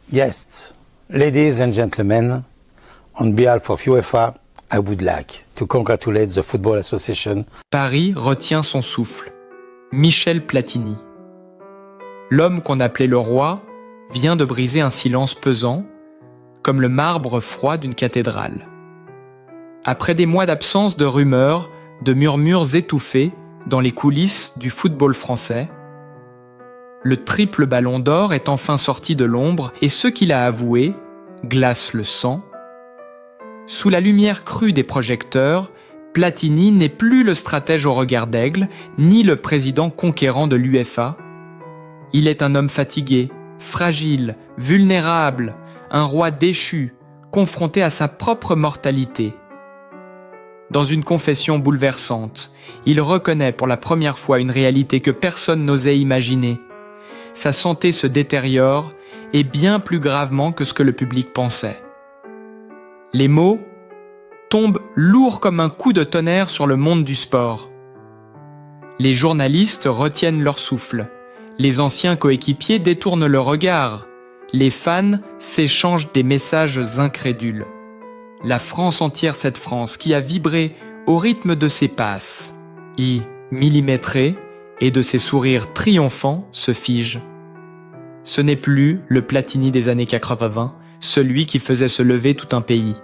Guests, ladies and gentlemen, on behalf of UEFA, I would like to congratulate the Football Association. Paris retient son souffle. Michel Platini. L'homme qu'on appelait le roi vient de briser un silence pesant, comme le marbre froid d'une cathédrale. Après des mois d'absence de rumeurs, de murmures étouffés dans les coulisses du football français, le triple ballon d'or est enfin sorti de l'ombre et ce qu'il a avoué glace le sang. Sous la lumière crue des projecteurs, Platini n'est plus le stratège au regard d'aigle, ni le président conquérant de l'UEFA. Il est un homme fatigué, fragile, vulnérable, un roi déchu, confronté à sa propre mortalité. Dans une confession bouleversante, il reconnaît pour la première fois une réalité que personne n'osait imaginer. Sa santé se détériore, et bien plus gravement que ce que le public pensait. Les mots tombent lourds comme un coup de tonnerre sur le monde du sport. Les journalistes retiennent leur souffle. Les anciens coéquipiers détournent le regard. Les fans s'échangent des messages incrédules. La France entière, cette France qui a vibré au rythme de ses passes, y millimétrée et de ses sourires triomphants se fige. Ce n'est plus le Platini des années 80, celui qui faisait se lever tout un pays.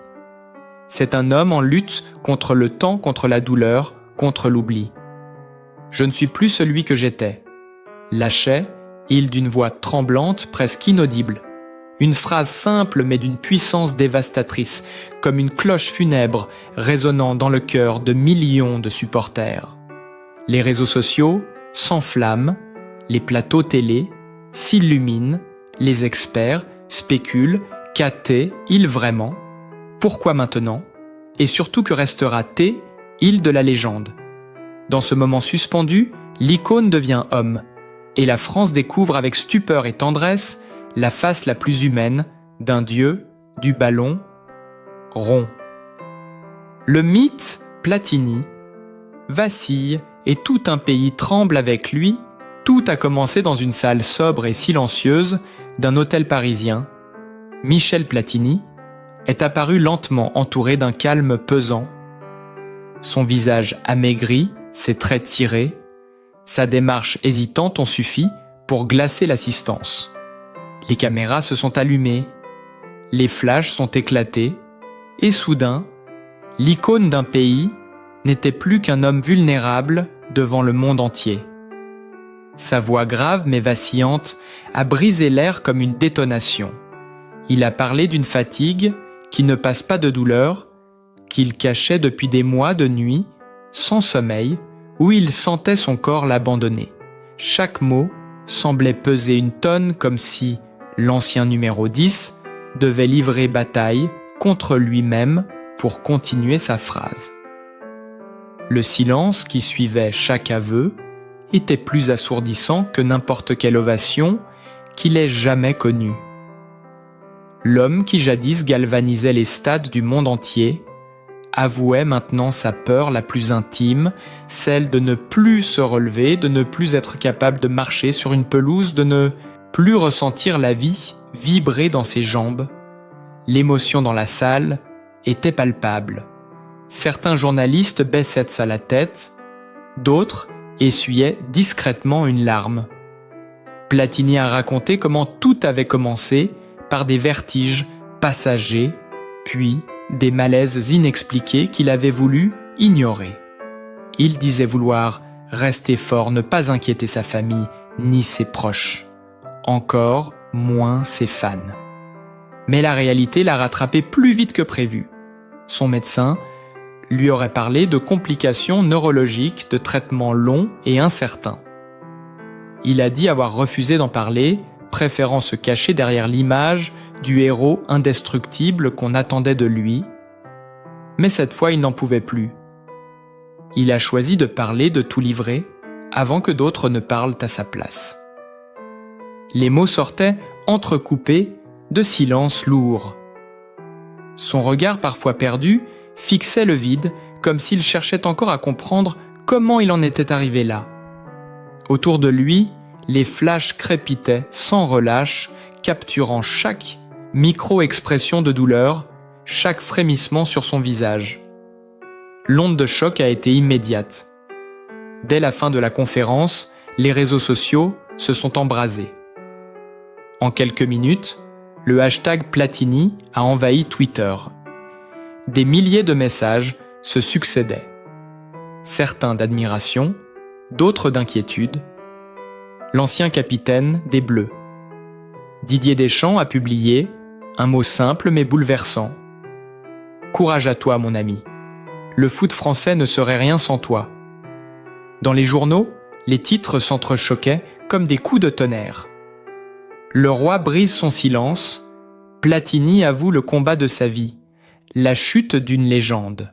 C'est un homme en lutte contre le temps, contre la douleur, contre l'oubli. Je ne suis plus celui que j'étais. Lâchait, il d'une voix tremblante, presque inaudible. Une phrase simple mais d'une puissance dévastatrice, comme une cloche funèbre résonnant dans le cœur de millions de supporters. Les réseaux sociaux s'enflamment, les plateaux télé s'illuminent, les experts spéculent, qu'était-il vraiment? Pourquoi maintenant? Et surtout que restera-t-il de la légende? Dans ce moment suspendu, l'icône devient homme, et la France découvre avec stupeur et tendresse la face la plus humaine d'un dieu du ballon rond. Le mythe Platini vacille et tout un pays tremble avec lui. Tout a commencé dans une salle sobre et silencieuse d'un hôtel parisien. Michel Platini est apparu lentement entouré d'un calme pesant. Son visage amaigri, ses traits tirés, sa démarche hésitante ont suffi pour glacer l'assistance. Les caméras se sont allumées, les flashs sont éclatés, et soudain, l'icône d'un pays n'était plus qu'un homme vulnérable devant le monde entier. Sa voix grave mais vacillante a brisé l'air comme une détonation. Il a parlé d'une fatigue qui ne passe pas de douleur, qu'il cachait depuis des mois de nuit, sans sommeil, où il sentait son corps l'abandonner. Chaque mot semblait peser une tonne comme si l'ancien numéro 10 devait livrer bataille contre lui-même pour continuer sa phrase. Le silence qui suivait chaque aveu était plus assourdissant que n'importe quelle ovation qu'il ait jamais connue. L'homme qui jadis galvanisait les stades du monde entier avouait maintenant sa peur la plus intime, celle de ne plus se relever, de ne plus être capable de marcher sur une pelouse, de ne plus ressentir la vie vibrer dans ses jambes. L'émotion dans la salle était palpable. Certains journalistes baissaient la tête, d'autres essuyaient discrètement une larme. Platini a raconté comment tout avait commencé par des vertiges passagers, puis des malaises inexpliqués qu'il avait voulu ignorer. Il disait vouloir rester fort, ne pas inquiéter sa famille ni ses proches, encore moins ses fans. Mais la réalité l'a rattrapé plus vite que prévu. Son médecin lui aurait parlé de complications neurologiques, de traitements longs et incertains. Il a dit avoir refusé d'en parler, préférant se cacher derrière l'image du héros indestructible qu'on attendait de lui. Mais cette fois, il n'en pouvait plus. Il a choisi de parler, de tout livrer, avant que d'autres ne parlent à sa place. Les mots sortaient entrecoupés de silences lourds. Son regard parfois perdu fixait le vide, comme s'il cherchait encore à comprendre comment il en était arrivé là. Autour de lui, les flashs crépitaient sans relâche, capturant chaque micro-expression de douleur, chaque frémissement sur son visage. L'onde de choc a été immédiate. Dès la fin de la conférence, les réseaux sociaux se sont embrasés. En quelques minutes, le hashtag Platini a envahi Twitter. Des milliers de messages se succédaient. Certains d'admiration, d'autres d'inquiétude. L'ancien capitaine des Bleus. Didier Deschamps a publié un mot simple mais bouleversant. « Courage à toi, mon ami. Le foot français ne serait rien sans toi. » Dans les journaux, les titres s'entrechoquaient comme des coups de tonnerre. Le roi brise son silence. Platini avoue le combat de sa vie, la chute d'une légende.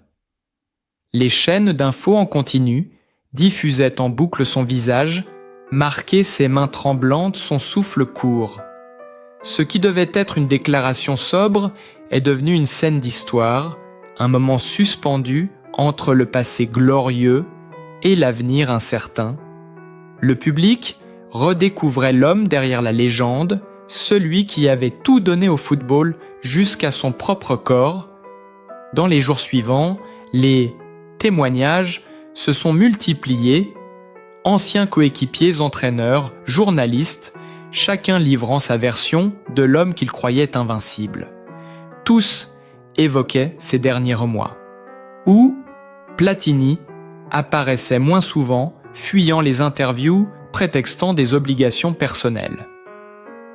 Les chaînes d'infos en continu diffusaient en boucle son visage, marqué ses mains tremblantes, son souffle court. Ce qui devait être une déclaration sobre est devenu une scène d'histoire, un moment suspendu entre le passé glorieux et l'avenir incertain. Le public redécouvrait l'homme derrière la légende, celui qui avait tout donné au football jusqu'à son propre corps. Dans les jours suivants, les témoignages se sont multipliés, anciens coéquipiers, entraîneurs, journalistes, chacun livrant sa version de l'homme qu'il croyait invincible. Tous évoquaient ces derniers mois, où Platini apparaissait moins souvent, fuyant les interviews, prétextant des obligations personnelles.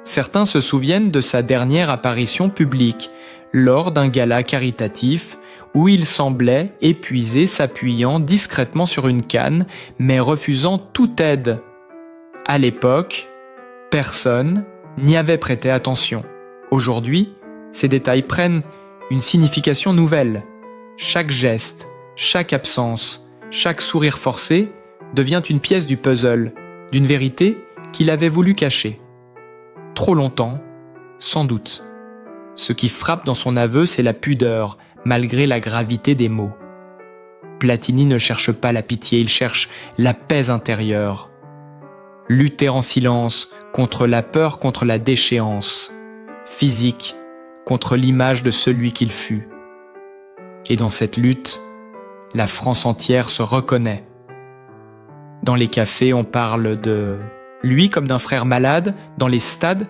Certains se souviennent de sa dernière apparition publique, lors d'un gala caritatif, où il semblait épuisé, s'appuyant discrètement sur une canne, mais refusant toute aide. À l'époque, personne n'y avait prêté attention. Aujourd'hui, ces détails prennent une signification nouvelle. Chaque geste, chaque absence, chaque sourire forcé devient une pièce du puzzle, d'une vérité qu'il avait voulu cacher. Trop longtemps, sans doute. Ce qui frappe dans son aveu, c'est la pudeur, malgré la gravité des mots. Platini ne cherche pas la pitié, il cherche la paix intérieure. Lutter en silence contre la peur, contre la déchéance, physique, contre l'image de celui qu'il fut. Et dans cette lutte, la France entière se reconnaît. Dans les cafés, on parle de lui comme d'un frère malade. Dans les stades,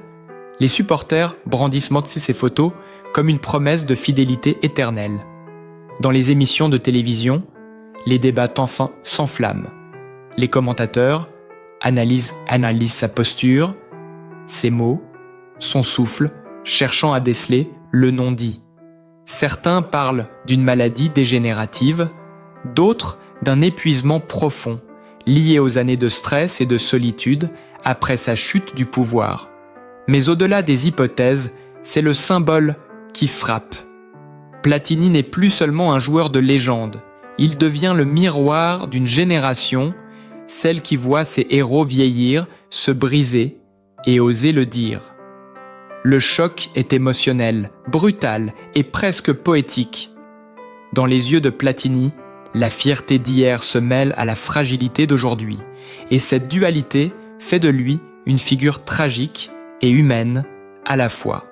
les supporters brandissent ses photos comme une promesse de fidélité éternelle. Dans les émissions de télévision, les débats s'enflamment. Les commentateurs analysent sa posture, ses mots, son souffle, cherchant à déceler le non-dit. Certains parlent d'une maladie dégénérative, d'autres d'un épuisement profond, lié aux années de stress et de solitude après sa chute du pouvoir. Mais au-delà des hypothèses, c'est le symbole qui frappe. Platini n'est plus seulement un joueur de légende, il devient le miroir d'une génération, celle qui voit ses héros vieillir, se briser et oser le dire. Le choc est émotionnel, brutal et presque poétique. Dans les yeux de Platini, la fierté d'hier se mêle à la fragilité d'aujourd'hui, et cette dualité fait de lui une figure tragique et humaine à la fois.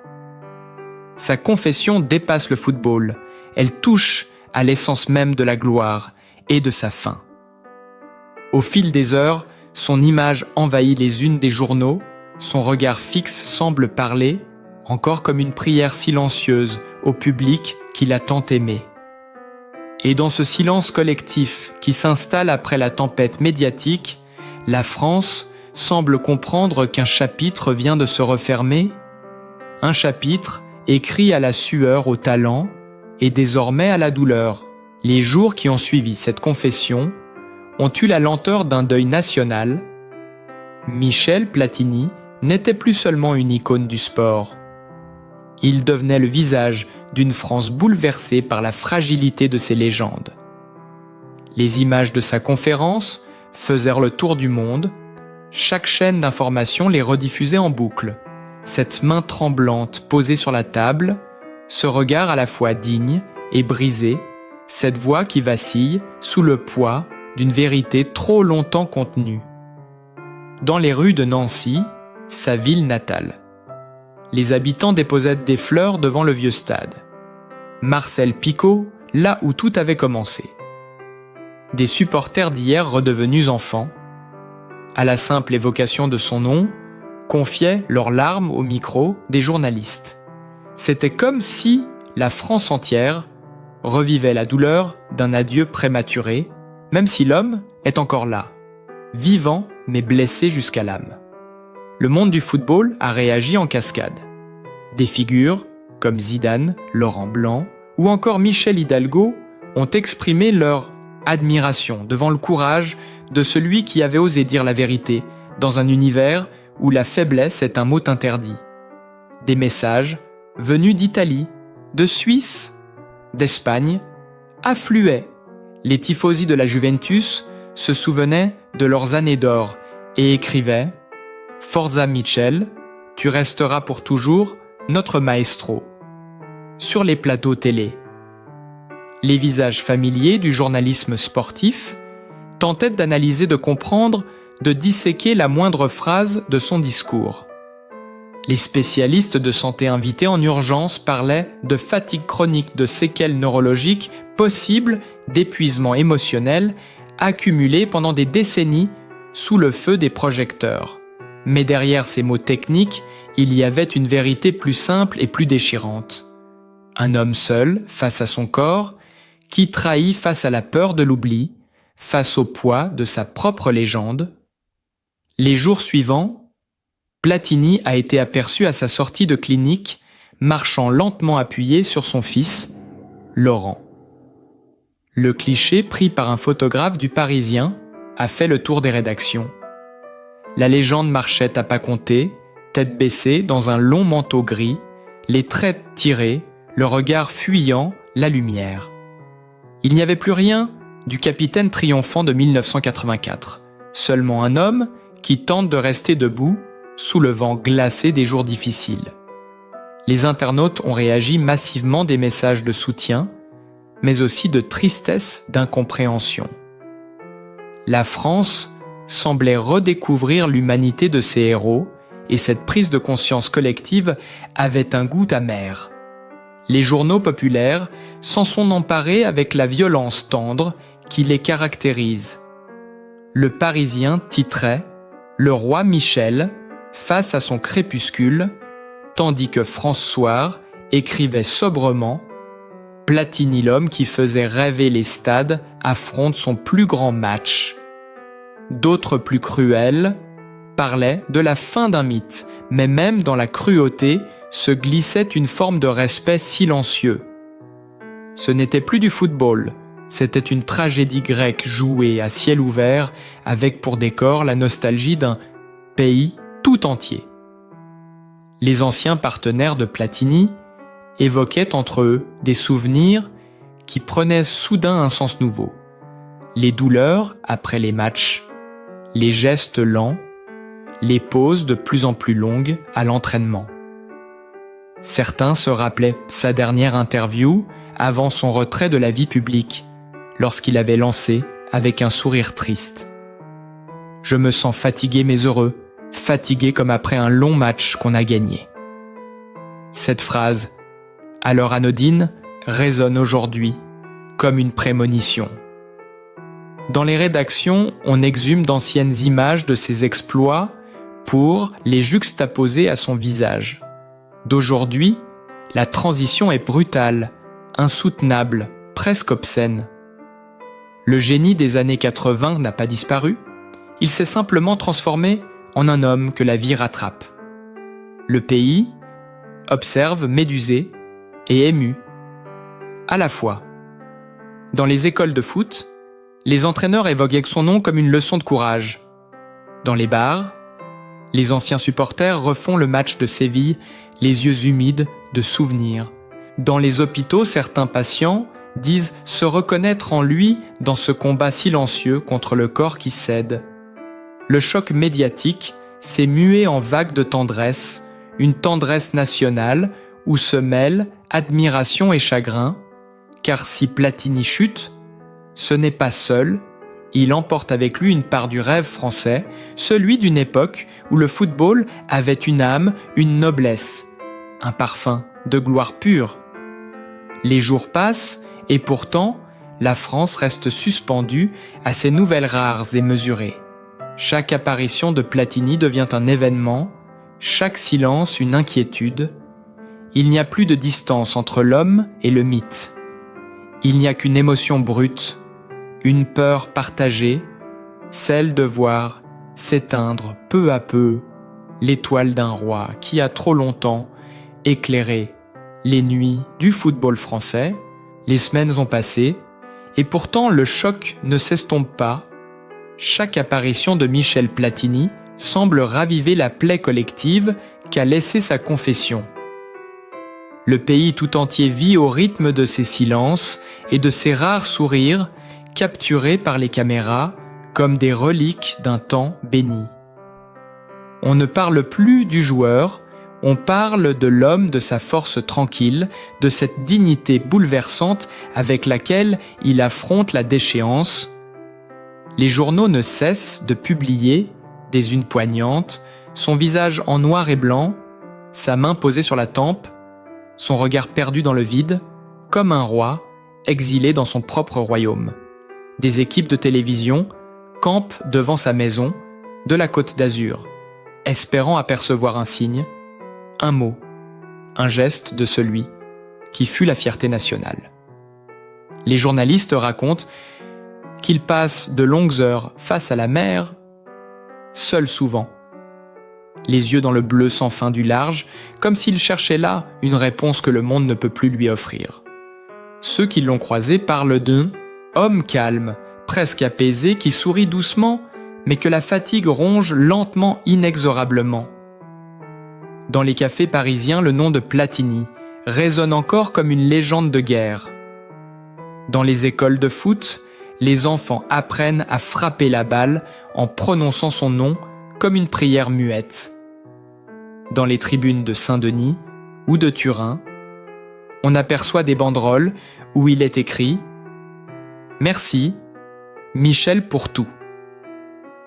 Sa confession dépasse le football, elle touche à l'essence même de la gloire et de sa fin. Au fil des heures, son image envahit les unes des journaux, son regard fixe semble parler, encore comme une prière silencieuse au public qu'il a tant aimé. Et dans ce silence collectif qui s'installe après la tempête médiatique, la France semble comprendre qu'un chapitre vient de se refermer, un chapitre écrit à la sueur, au talent et désormais à la douleur. Les jours qui ont suivi cette confession ont eu la lenteur d'un deuil national. Michel Platini n'était plus seulement une icône du sport. Il devenait le visage d'une France bouleversée par la fragilité de ses légendes. Les images de sa conférence faisèrent le tour du monde. Chaque chaîne d'information les rediffusait en boucle. Cette main tremblante posée sur la table, ce regard à la fois digne et brisé, cette voix qui vacille sous le poids d'une vérité trop longtemps contenue. Dans les rues de Nancy, sa ville natale, les habitants déposaient des fleurs devant le vieux stade. Marcel Picot, là où tout avait commencé. Des supporters d'hier redevenus enfants, à la simple évocation de son nom, confiaient leurs larmes au micro des journalistes. C'était comme si la France entière revivait la douleur d'un adieu prématuré, même si l'homme est encore là, vivant mais blessé jusqu'à l'âme. Le monde du football a réagi en cascade. Des figures, comme Zidane, Laurent Blanc ou encore Michel Hidalgo, ont exprimé leur admiration devant le courage de celui qui avait osé dire la vérité dans un univers où la faiblesse est un mot interdit. Des messages venus d'Italie, de Suisse, d'Espagne, affluaient. Les tifosi de la Juventus se souvenaient de leurs années d'or et écrivaient « Forza Michel, tu resteras pour toujours notre maestro » sur les plateaux télé. Les visages familiers du journalisme sportif tentaient d'analyser, de comprendre, de disséquer la moindre phrase de son discours. Les spécialistes de santé invités en urgence parlaient de fatigue chronique, de séquelles neurologiques possibles, d'épuisement émotionnel accumulé pendant des décennies sous le feu des projecteurs. Mais derrière ces mots techniques, il y avait une vérité plus simple et plus déchirante. Un homme seul, face à son corps, qui trahit face à la peur de l'oubli, face au poids de sa propre légende. Les jours suivants, Platini a été aperçu à sa sortie de clinique, marchant lentement appuyé sur son fils, Laurent. Le cliché pris par un photographe du Parisien a fait le tour des rédactions. La légende marchait à pas comptés, tête baissée dans un long manteau gris, les traits tirés, le regard fuyant la lumière. Il n'y avait plus rien du capitaine triomphant de 1984, seulement un homme qui tente de rester debout sous le vent glacé des jours difficiles. Les internautes ont réagi massivement des messages de soutien, mais aussi de tristesse, d'incompréhension. La France semblait redécouvrir l'humanité de ses héros, et cette prise de conscience collective avait un goût amer. Les journaux populaires s'en sont emparés avec la violence tendre qui les caractérise. Le Parisien titrait « Le roi Michel » face à son crépuscule, tandis que France Soir écrivait sobrement « Platini, l'homme qui faisait rêver les stades, affronte son plus grand match ». D'autres plus cruels parlaient de la fin d'un mythe, mais même dans la cruauté se glissait une forme de respect silencieux. Ce n'était plus du football, c'était une tragédie grecque jouée à ciel ouvert avec pour décor la nostalgie d'un pays tout entier. Les anciens partenaires de Platini évoquaient entre eux des souvenirs qui prenaient soudain un sens nouveau. Les douleurs après les matchs, les gestes lents, les pauses de plus en plus longues à l'entraînement. Certains se rappelaient sa dernière interview avant son retrait de la vie publique, lorsqu'il avait lancé avec un sourire triste. « Je me sens fatigué mais heureux, fatigué comme après un long match qu'on a gagné. » Cette phrase, alors anodine, résonne aujourd'hui comme une prémonition. Dans les rédactions, on exhume d'anciennes images de ses exploits pour les juxtaposer à son visage. D'aujourd'hui, la transition est brutale, insoutenable, presque obscène. Le génie des années 80 n'a pas disparu, il s'est simplement transformé en un homme que la vie rattrape. Le pays observe médusé et ému, à la fois. Dans les écoles de foot, les entraîneurs évoquaient son nom comme une leçon de courage. Dans les bars, les anciens supporters refont le match de Séville, les yeux humides de souvenirs. Dans les hôpitaux, certains patients disent se reconnaître en lui dans ce combat silencieux contre le corps qui cède. Le choc médiatique s'est mué en vague de tendresse, une tendresse nationale où se mêlent admiration et chagrin, car si Platini chute, ce n'est pas seul, il emporte avec lui une part du rêve français, celui d'une époque où le football avait une âme, une noblesse, un parfum de gloire pure. Les jours passent et pourtant, la France reste suspendue à ces nouvelles rares et mesurées. Chaque apparition de Platini devient un événement, chaque silence une inquiétude. Il n'y a plus de distance entre l'homme et le mythe. Il n'y a qu'une émotion brute, une peur partagée, celle de voir s'éteindre peu à peu l'étoile d'un roi qui a trop longtemps éclairé les nuits du football français. Les semaines ont passé et pourtant le choc ne s'estompe pas. Chaque apparition de Michel Platini semble raviver la plaie collective qu'a laissée sa confession. Le pays tout entier vit au rythme de ces silences et de ces rares sourires capturés par les caméras comme des reliques d'un temps béni. On ne parle plus du joueur, on parle de l'homme, de sa force tranquille, de cette dignité bouleversante avec laquelle il affronte la déchéance. Les journaux ne cessent de publier, des unes poignantes, son visage en noir et blanc, sa main posée sur la tempe, son regard perdu dans le vide, comme un roi exilé dans son propre royaume. Des équipes de télévision campent devant sa maison de la Côte d'Azur, espérant apercevoir un signe, un mot, un geste de celui qui fut la fierté nationale. Les journalistes racontent qu'il passe de longues heures face à la mer, seul souvent, les yeux dans le bleu sans fin du large, comme s'il cherchait là une réponse que le monde ne peut plus lui offrir. Ceux qui l'ont croisé parlent d'un homme calme, presque apaisé, qui sourit doucement, mais que la fatigue ronge lentement, inexorablement. Dans les cafés parisiens, le nom de Platini résonne encore comme une légende de guerre. Dans les écoles de foot, les enfants apprennent à frapper la balle en prononçant son nom comme une prière muette. Dans les tribunes de Saint-Denis ou de Turin, on aperçoit des banderoles où il est écrit « Merci, Michel pour tout ».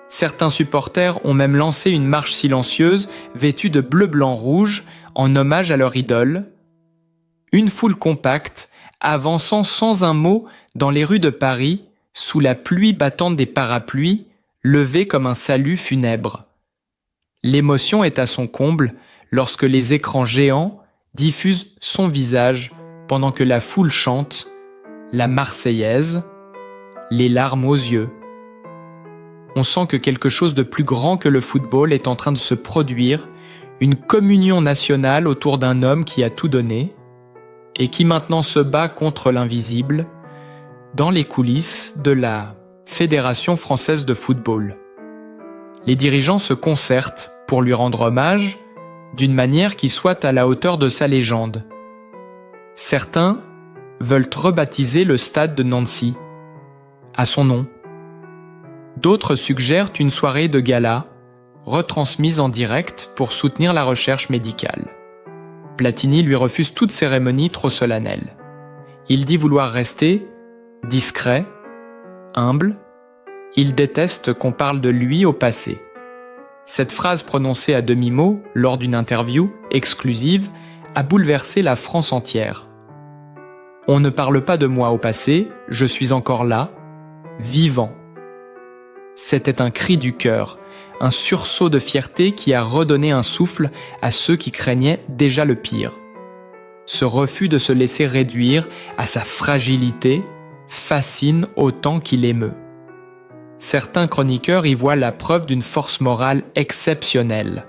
Certains supporters ont même lancé une marche silencieuse vêtue de bleu-blanc-rouge en hommage à leur idole. Une foule compacte avançant sans un mot dans les rues de Paris sous la pluie battante des parapluies, levée comme un salut funèbre. L'émotion est à son comble lorsque les écrans géants diffusent son visage pendant que la foule chante la Marseillaise, les larmes aux yeux. On sent que quelque chose de plus grand que le football est en train de se produire, une communion nationale autour d'un homme qui a tout donné et qui maintenant se bat contre l'invisible dans les coulisses de la Fédération française de football. Les dirigeants se concertent pour lui rendre hommage d'une manière qui soit à la hauteur de sa légende. Certains veulent rebaptiser le stade de Nancy à son nom. D'autres suggèrent une soirée de gala retransmise en direct pour soutenir la recherche médicale. Platini lui refuse toute cérémonie trop solennelle. Il dit vouloir rester discret, humble. Il déteste qu'on parle de lui au passé. Cette phrase prononcée à demi-mot lors d'une interview exclusive a bouleversé la France entière. On ne parle pas de moi au passé, je suis encore là, vivant. C'était un cri du cœur, un sursaut de fierté qui a redonné un souffle à ceux qui craignaient déjà le pire. Ce refus de se laisser réduire à sa fragilité fascine autant qu'il émeut. Certains chroniqueurs y voient la preuve d'une force morale exceptionnelle.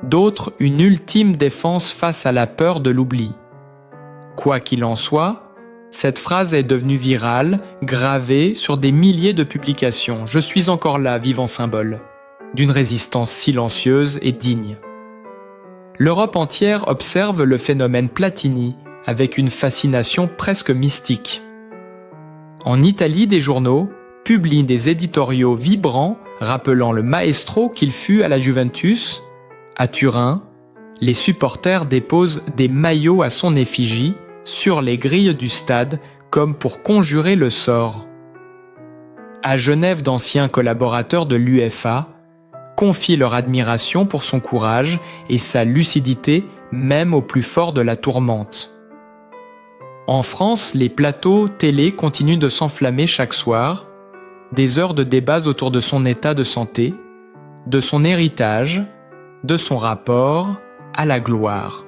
D'autres, une ultime défense face à la peur de l'oubli. Quoi qu'il en soit, cette phrase est devenue virale, gravée sur des milliers de publications. Je suis encore là, vivant symbole d'une résistance silencieuse et digne. L'Europe entière observe le phénomène Platini avec une fascination presque mystique. En Italie, des journaux publient des éditoriaux vibrants rappelant le maestro qu'il fut à la Juventus. À Turin, les supporters déposent des maillots à son effigie sur les grilles du stade comme pour conjurer le sort. À Genève, d'anciens collaborateurs de l'UEFA confient leur admiration pour son courage et sa lucidité même au plus fort de la tourmente. En France, les plateaux télé continuent de s'enflammer chaque soir, des heures de débats autour de son état de santé, de son héritage, de son rapport à la gloire.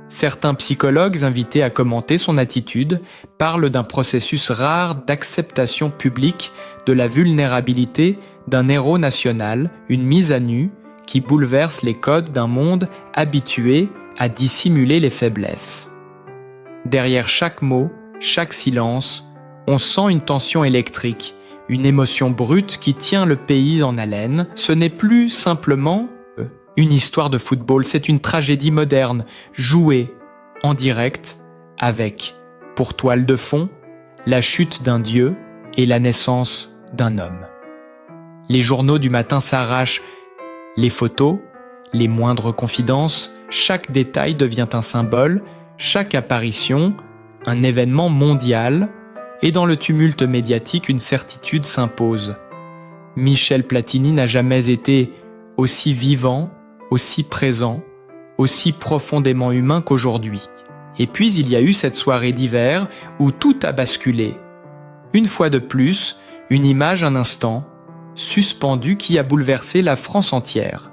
Certains psychologues invités à commenter son attitude parlent d'un processus rare d'acceptation publique de la vulnérabilité d'un héros national, une mise à nu qui bouleverse les codes d'un monde habitué à dissimuler les faiblesses. Derrière chaque mot, chaque silence, on sent une tension électrique, une émotion brute qui tient le pays en haleine. Ce n'est plus simplement une histoire de football, c'est une tragédie moderne, jouée en direct avec, pour toile de fond, la chute d'un dieu et la naissance d'un homme. Les journaux du matin s'arrachent les photos, les moindres confidences, chaque détail devient un symbole, chaque apparition, un événement mondial, et dans le tumulte médiatique, une certitude s'impose. Michel Platini n'a jamais été aussi vivant, aussi présent, aussi profondément humain qu'aujourd'hui. Et puis il y a eu cette soirée d'hiver où tout a basculé. Une fois de plus, une image un instant, suspendue qui a bouleversé la France entière.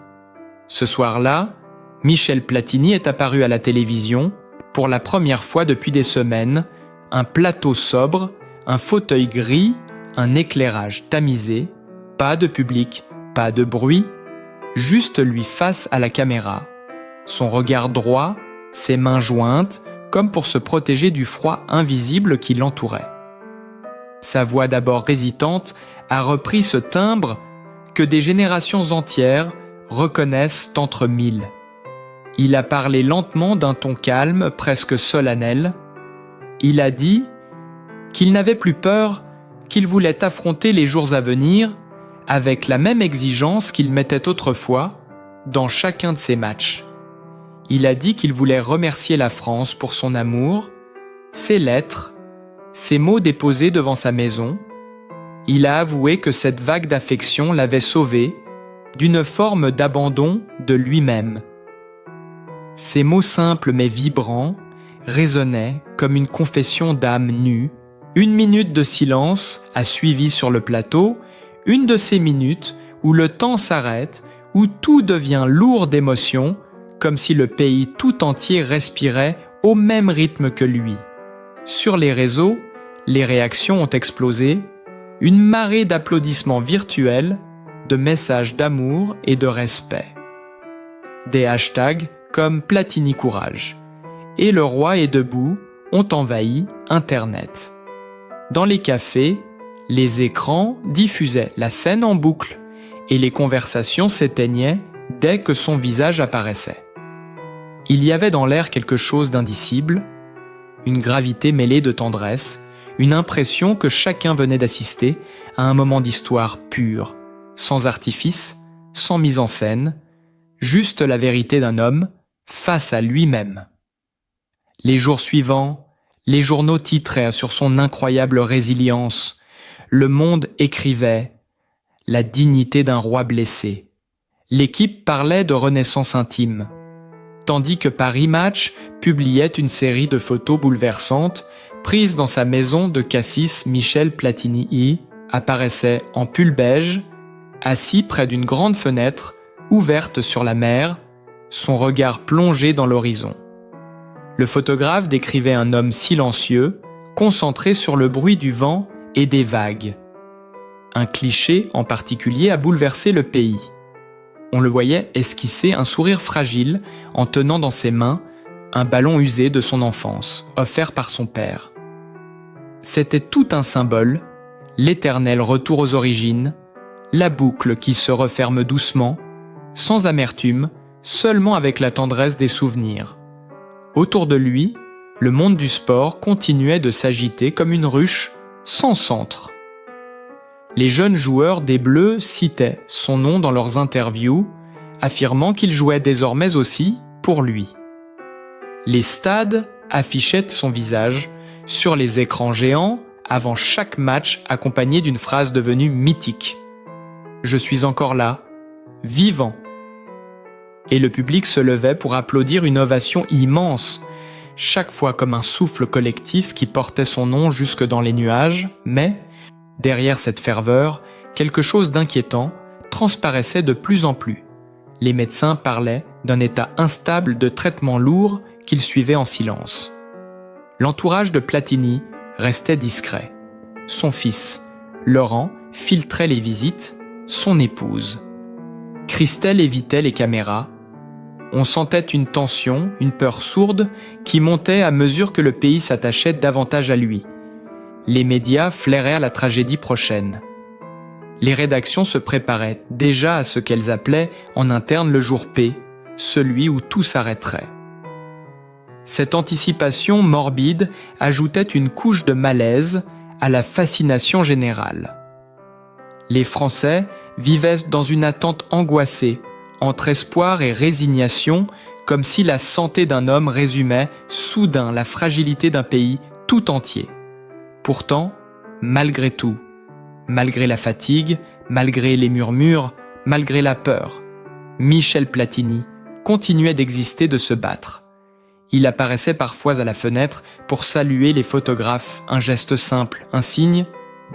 Ce soir-là, Michel Platini est apparu à la télévision, pour la première fois depuis des semaines, un plateau sobre, un fauteuil gris, un éclairage tamisé, pas de public, pas de bruit, juste lui face à la caméra. Son regard droit, ses mains jointes, comme pour se protéger du froid invisible qui l'entourait. Sa voix d'abord hésitante a repris ce timbre que des générations entières reconnaissent entre mille. Il a parlé lentement d'un ton calme, presque solennel. Il a dit qu'il n'avait plus peur, qu'il voulait affronter les jours à venir avec la même exigence qu'il mettait autrefois dans chacun de ses matchs. Il a dit qu'il voulait remercier la France pour son amour, ses lettres, ses mots déposés devant sa maison. Il a avoué que cette vague d'affection l'avait sauvé d'une forme d'abandon de lui-même. Ces mots simples mais vibrants résonnaient comme une confession d'âme nue. Une minute de silence a suivi sur le plateau, une de ces minutes où le temps s'arrête, où tout devient lourd d'émotions, comme si le pays tout entier respirait au même rythme que lui. Sur les réseaux, les réactions ont explosé, une marée d'applaudissements virtuels, de messages d'amour et de respect. Des hashtags comme Platini Courage et Le Roi est debout ont envahi Internet. Dans les cafés, les écrans diffusaient la scène en boucle et les conversations s'éteignaient dès que son visage apparaissait. Il y avait dans l'air quelque chose d'indicible, une gravité mêlée de tendresse, une impression que chacun venait d'assister à un moment d'histoire pure, sans artifice, sans mise en scène, juste la vérité d'un homme face à lui-même. Les jours suivants, les journaux titraient sur son incroyable résilience. Le Monde écrivait « La dignité d'un roi blessé ». L'équipe parlait de renaissance intime, tandis que Paris Match publiait une série de photos bouleversantes prises dans sa maison de Cassis. Michel Platini apparaissait en pull beige, assis près d'une grande fenêtre ouverte sur la mer, son regard plongé dans l'horizon. Le photographe décrivait un homme silencieux, concentré sur le bruit du vent et des vagues. Un cliché en particulier a bouleversé le pays. On le voyait esquisser un sourire fragile en tenant dans ses mains un ballon usé de son enfance, offert par son père. C'était tout un symbole, l'éternel retour aux origines, la boucle qui se referme doucement, sans amertume, seulement avec la tendresse des souvenirs. Autour de lui, le monde du sport continuait de s'agiter comme une ruche sans centre. Les jeunes joueurs des Bleus citaient son nom dans leurs interviews, affirmant qu'il jouait désormais aussi pour lui. Les stades affichaient son visage sur les écrans géants avant chaque match, accompagné d'une phrase devenue mythique. « Je suis encore là, vivant ». et le public se levait pour applaudir une ovation immense, chaque fois comme un souffle collectif qui portait son nom jusque dans les nuages, mais, derrière cette ferveur, quelque chose d'inquiétant transparaissait de plus en plus. Les médecins parlaient d'un état instable de traitement lourd qu'ils suivaient en silence. L'entourage de Platini restait discret. Son fils, Laurent, filtrait les visites, son épouse. Christelle évitait les caméras. On sentait une tension, une peur sourde qui montait à mesure que le pays s'attachait davantage à lui. Les médias flairaient la tragédie prochaine. Les rédactions se préparaient déjà à ce qu'elles appelaient en interne le jour P, celui où tout s'arrêterait. Cette anticipation morbide ajoutait une couche de malaise à la fascination générale. Les Français vivaient dans une attente angoissée, entre espoir et résignation, comme si la santé d'un homme résumait soudain la fragilité d'un pays tout entier. Pourtant, malgré tout, malgré la fatigue, malgré les murmures, malgré la peur, Michel Platini continuait d'exister, de se battre. Il apparaissait parfois à la fenêtre pour saluer les photographes, un geste simple, un signe,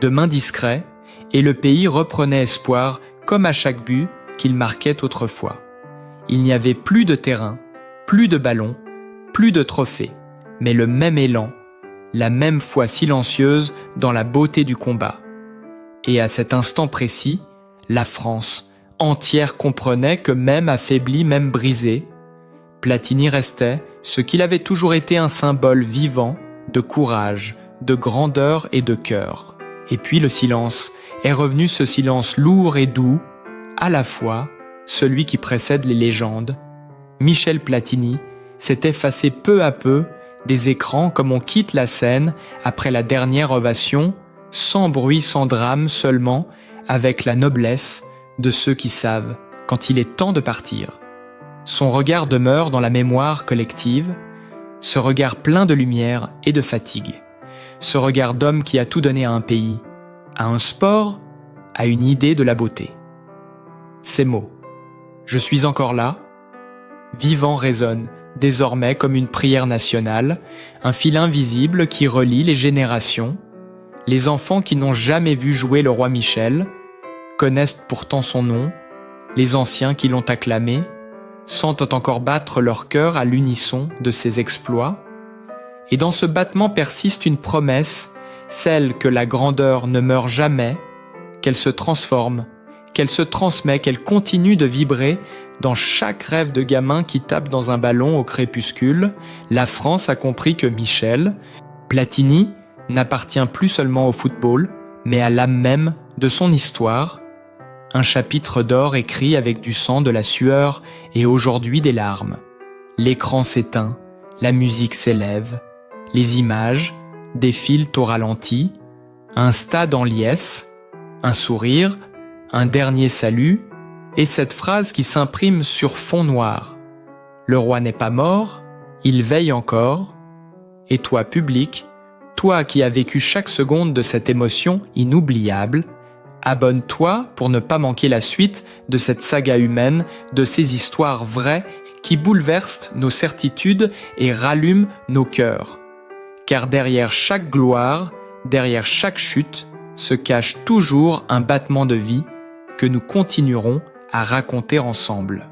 de main discret, et le pays reprenait espoir, comme à chaque but qu'il marquait autrefois. Il n'y avait plus de terrain, plus de ballons, plus de trophées, mais le même élan, la même foi silencieuse dans la beauté du combat. Et à cet instant précis, la France entière comprenait que même affaiblie, même brisée, Platini restait ce qu'il avait toujours été, un symbole vivant de courage, de grandeur et de cœur. Et puis le silence est revenu, ce silence lourd et doux, à la fois celui qui précède les légendes. Michel Platini s'est effacé peu à peu des écrans comme on quitte la scène après la dernière ovation, sans bruit, sans drame, seulement avec la noblesse de ceux qui savent quand il est temps de partir. Son regard demeure dans la mémoire collective, ce regard plein de lumière et de fatigue, ce regard d'homme qui a tout donné à un pays, à un sport, à une idée de la beauté. Ces mots, je suis encore là, vivant résonnent désormais comme une prière nationale, un fil invisible qui relie les générations. Les enfants qui n'ont jamais vu jouer le roi Michel connaissent pourtant son nom, les anciens qui l'ont acclamé sentent encore battre leur cœur à l'unisson de ses exploits, et dans ce battement persiste une promesse, celle que la grandeur ne meurt jamais, qu'elle se transforme, qu'elle se transmet, qu'elle continue de vibrer dans chaque rêve de gamin qui tape dans un ballon au crépuscule. La France a compris que Michel Platini n'appartient plus seulement au football, mais à l'âme même de son histoire, un chapitre d'or écrit avec du sang, de la sueur et aujourd'hui des larmes. L'écran s'éteint, la musique s'élève, les images défilent au ralenti, un stade en liesse, un sourire, un dernier salut, et cette phrase qui s'imprime sur fond noir. Le roi n'est pas mort, il veille encore, et toi, public, toi qui as vécu chaque seconde de cette émotion inoubliable, abonne-toi pour ne pas manquer la suite de cette saga humaine, de ces histoires vraies qui bouleversent nos certitudes et rallument nos cœurs. Car derrière chaque gloire, derrière chaque chute, se cache toujours un battement de vie que nous continuerons à raconter ensemble.